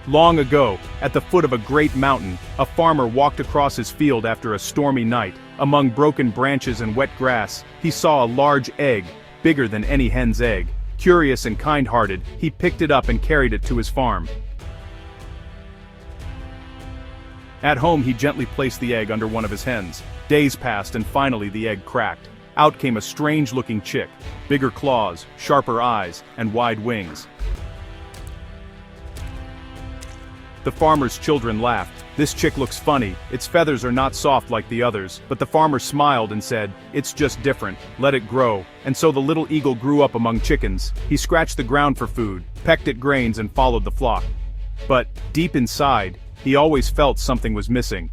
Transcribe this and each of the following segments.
Long ago, at the foot of a great mountain, a farmer walked across his field after a stormy night. Among broken branches and wet grass, he saw a large egg, bigger than any hen's egg. Curious and kind-hearted, he picked it up and carried it to his farm. At home, he gently placed the egg under one of his hens. Days passed and finally the egg cracked. Out came a strange-looking chick, bigger claws, sharper eyes, and wide wings. The farmer's children laughed. "This chick looks funny, its feathers are not soft like the others." But the farmer smiled and said, "It's just different, let it grow." And so the little eagle grew up among chickens. He scratched the ground for food, pecked at grains and followed the flock. But, deep inside, he always felt something was missing.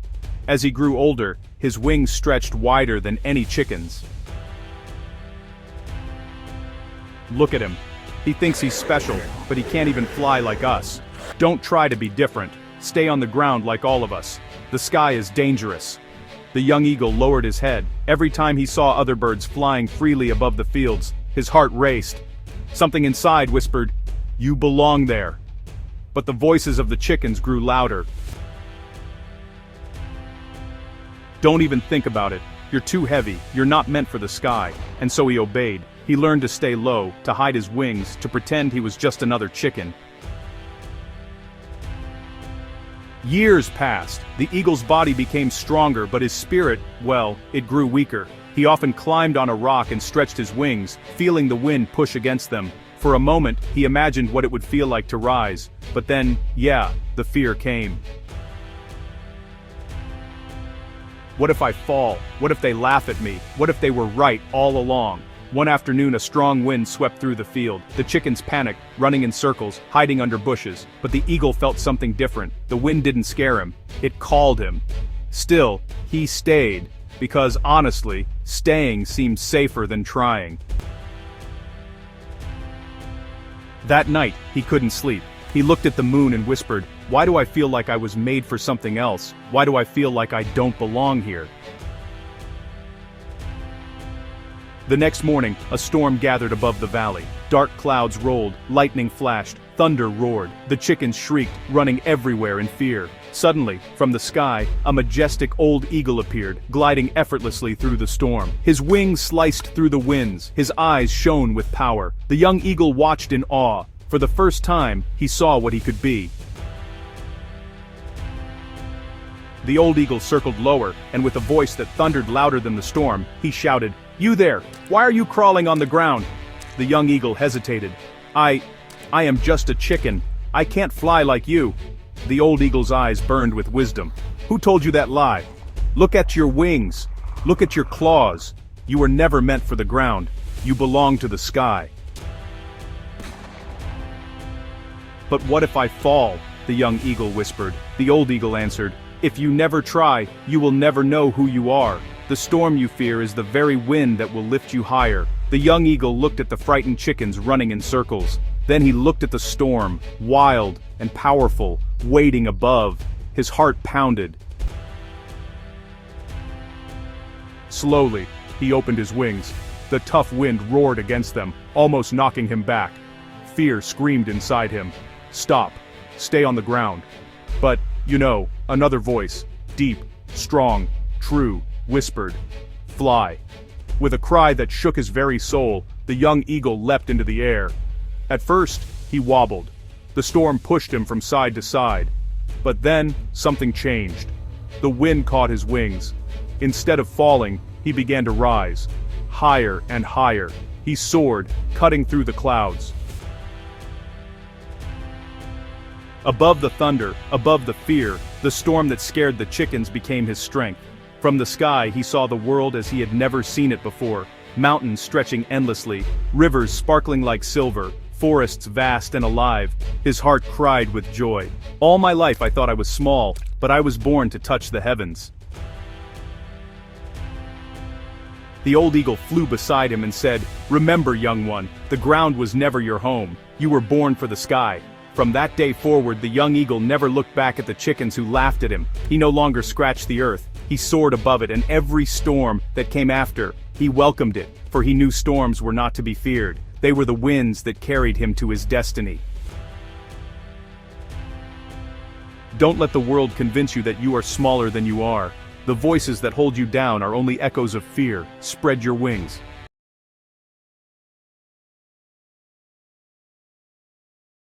As he grew older, his wings stretched wider than any chicken's. Look at him. He thinks he's special, but he can't even fly like us. Don't try to be different. Stay on the ground like all of us. The sky is dangerous. The young eagle lowered his head. Every time he saw other birds flying freely above the fields, his heart raced. Something inside whispered, "You belong there." But the voices of the chickens grew louder. "Don't even think about it. You're too heavy, you're not meant for the sky." And so he obeyed. He learned to stay low, to hide his wings, to pretend he was just another chicken. Years passed. The eagle's body became stronger, but his spirit, well, it grew weaker. He often climbed on a rock and stretched his wings, feeling the wind push against them. For a moment, he imagined what it would feel like to rise. But then, the fear came. What if I fall? What if they laugh at me? What if they were right all along? One afternoon, a strong wind swept through the field. The chickens panicked, running in circles, hiding under bushes. But the eagle felt something different. The wind didn't scare him. It called him. Still, he stayed, because honestly, staying seemed safer than trying. That night, he couldn't sleep. He looked at the moon and whispered, "Why do I feel like I was made for something else? Why do I feel like I don't belong here?" The next morning, a storm gathered above the valley. Dark clouds rolled, lightning flashed, thunder roared. The chickens shrieked, running everywhere in fear. Suddenly, from the sky, a majestic old eagle appeared, gliding effortlessly through the storm. His wings sliced through the winds, his eyes shone with power. The young eagle watched in awe. For the first time, he saw what he could be. The old eagle circled lower, and with a voice that thundered louder than the storm, he shouted, "You there! Why are you crawling on the ground?" The young eagle hesitated. I am just a chicken. I can't fly like you." The old eagle's eyes burned with wisdom. "Who told you that lie? Look at your wings. Look at your claws. You were never meant for the ground. You belong to the sky." "But what if I fall?" the young eagle whispered. The old eagle answered, "If you never try, you will never know who you are. The storm you fear is the very wind that will lift you higher." The young eagle looked at the frightened chickens running in circles. Then he looked at the storm, wild and powerful, waiting above. His heart pounded. Slowly, he opened his wings. The tough wind roared against them, almost knocking him back. Fear screamed inside him. "Stop. Stay on the ground." But, another voice, deep, strong, true, whispered, "Fly." With a cry that shook his very soul, the young eagle leapt into the air. At first, he wobbled. The storm pushed him from side to side. But then, something changed. The wind caught his wings. Instead of falling, he began to rise. Higher and higher. He soared, cutting through the clouds. Above the thunder, above the fear, the storm that scared the chickens became his strength. From the sky, he saw the world as he had never seen it before. Mountains stretching endlessly, rivers sparkling like silver, forests vast and alive. His heart cried with joy. "All my life I thought I was small, but I was born to touch the heavens." The old eagle flew beside him and said, "Remember, young one, the ground was never your home. You were born for the sky." From that day forward, the young eagle never looked back at the chickens who laughed at him. He no longer scratched the earth. He soared above it, and every storm that came after, he welcomed it, for he knew storms were not to be feared. They were the winds that carried him to his destiny. Don't let the world convince you that you are smaller than you are. The voices that hold you down are only echoes of fear. Spread your wings.